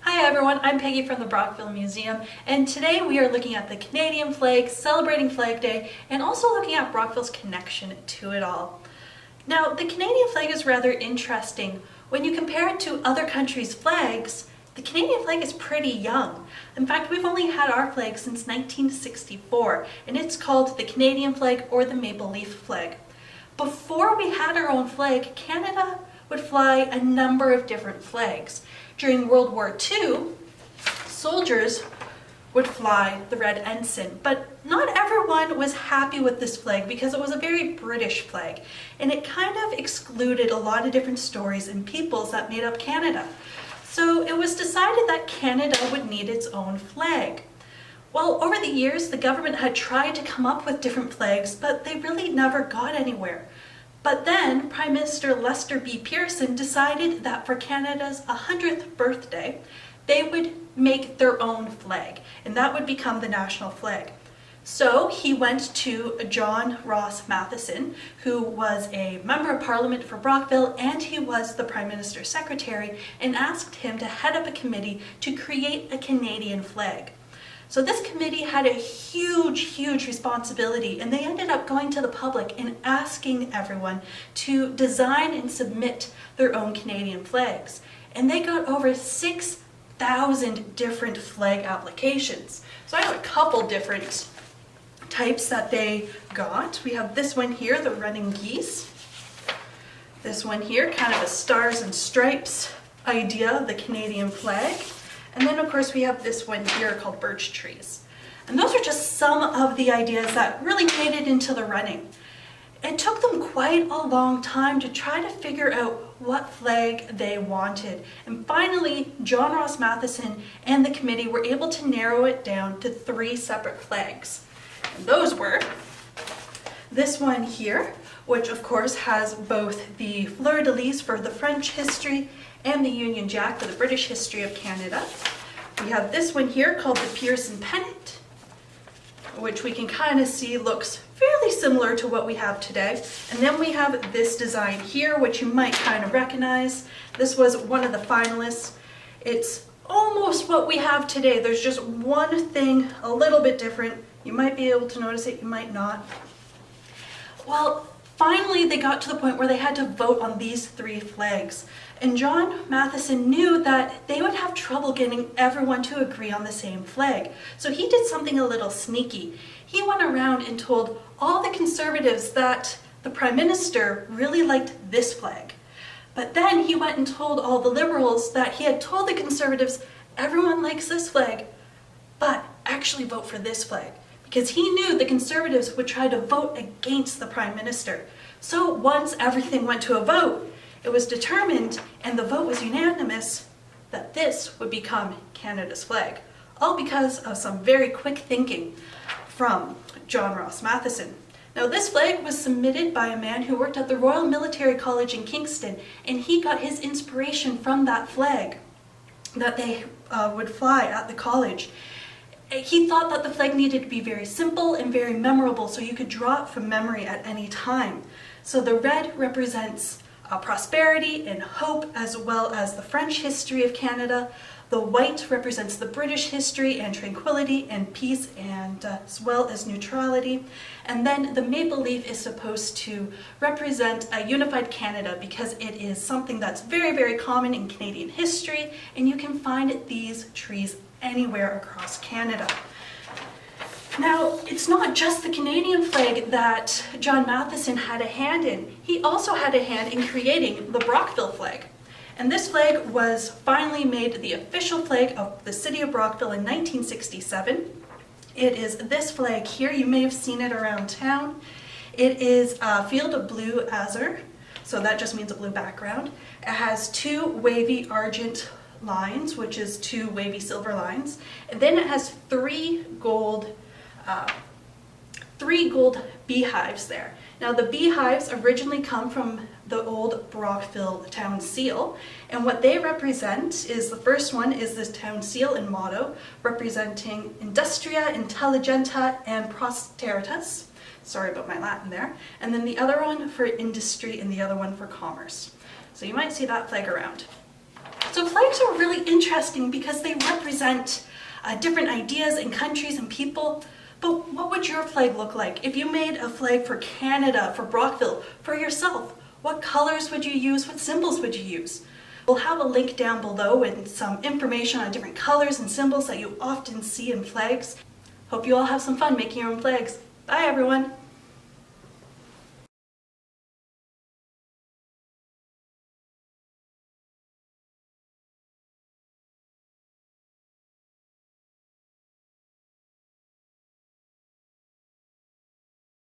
Hi everyone, I'm Peggy from the Brockville Museum, and today we are looking at the Canadian flag, celebrating Flag Day, and also looking at Brockville's connection to it all. Now, the Canadian flag is rather interesting. When you compare it to other countries' flags, the Canadian flag is pretty young. In fact, we've only had our flag since 1964, and it's called the Canadian flag or the maple leaf flag. Before we had our own flag, Canada would fly a number of different flags. During World War II, soldiers would fly the red ensign, but not everyone was happy with this flag because it was a very British flag, and it kind of excluded a lot of different stories and peoples that made up Canada. So it was decided that Canada would need its own flag. Well, over the years, the government had tried to come up with different flags, but they really never got anywhere. But then Prime Minister Lester B. Pearson decided that for Canada's 100th birthday, they would make their own flag, and that would become the national flag. So he went to John Ross Matheson, who was a member of Parliament for Brockville, and he was the Prime Minister's secretary, and asked him to head up a committee to create a Canadian flag. So this committee had a huge responsibility, and they ended up going to the public and asking everyone to design and submit their own Canadian flags. And they got over 6,000 different flag applications. So I have a couple different types that they got. We have this one here, the running geese. This one here, kind of a stars and stripes idea of the Canadian flag. And then of course we have this one here called birch trees. And those are just some of the ideas that really made it into the running. It took them quite a long time to try to figure out what flag they wanted. And finally, John Ross Matheson and the committee were able to narrow it down to 3 separate flags. And those were this one here, which of course has both the fleur-de-lis for the French history and the Union Jack for the British history of Canada. We have this one here called the Pearson Pennant, which we can kind of see looks fairly similar to what we have today. And then we have this design here, which you might kind of recognize. This was one of the finalists. It's almost what we have today. There's just one thing a little bit different. You might be able to notice it, you might not. Well, finally they got to the point where they had to vote on these 3 flags. And John Matheson knew that they would have trouble getting everyone to agree on the same flag. So he did something a little sneaky. He went around and told all the Conservatives that the Prime Minister really liked this flag. But then he went and told all the Liberals that he had told the Conservatives, everyone likes this flag, but actually vote for this flag. Because he knew the Conservatives would try to vote against the Prime Minister. So once everything went to a vote, it was determined, and the vote was unanimous, that this would become Canada's flag. All because of some very quick thinking from John Ross Matheson. Now this flag was submitted by a man who worked at the Royal Military College in Kingston, and he got his inspiration from that flag that they would fly at the college. He thought that the flag needed to be very simple and very memorable, so you could draw it from memory at any time. So the red represents prosperity and hope, as well as the French history of Canada. The white represents the British history and tranquility and peace, and as well as neutrality. And then the maple leaf is supposed to represent a unified Canada, because it is something that's very common in Canadian history, and you can find these trees anywhere across Canada. Now, it's not just the Canadian flag that John Matheson had a hand in. He also had a hand in creating the Brockville flag. And this flag was finally made the official flag of the city of Brockville in 1967. It is this flag here. You may have seen it around town. It is a field of blue azure, so that just means a blue background. It has 2 wavy argent lines, which is 2 wavy silver lines. And then it has 3 gold beehives there. Now the beehives originally come from the old Brockville town seal, and what they represent is, the first one is this town seal and motto representing Industria, Intelligenta, and Prosperitas. Sorry about my Latin there. And then the other one for industry and the other one for commerce. So you might see that flag around. So flags are really interesting because they represent different ideas and countries and people. But what would your flag look like? If you made a flag for Canada, for Brockville, for yourself, what colors would you use? What symbols would you use? We'll have a link down below with some information on different colors and symbols that you often see in flags. Hope you all have some fun making your own flags. Bye everyone!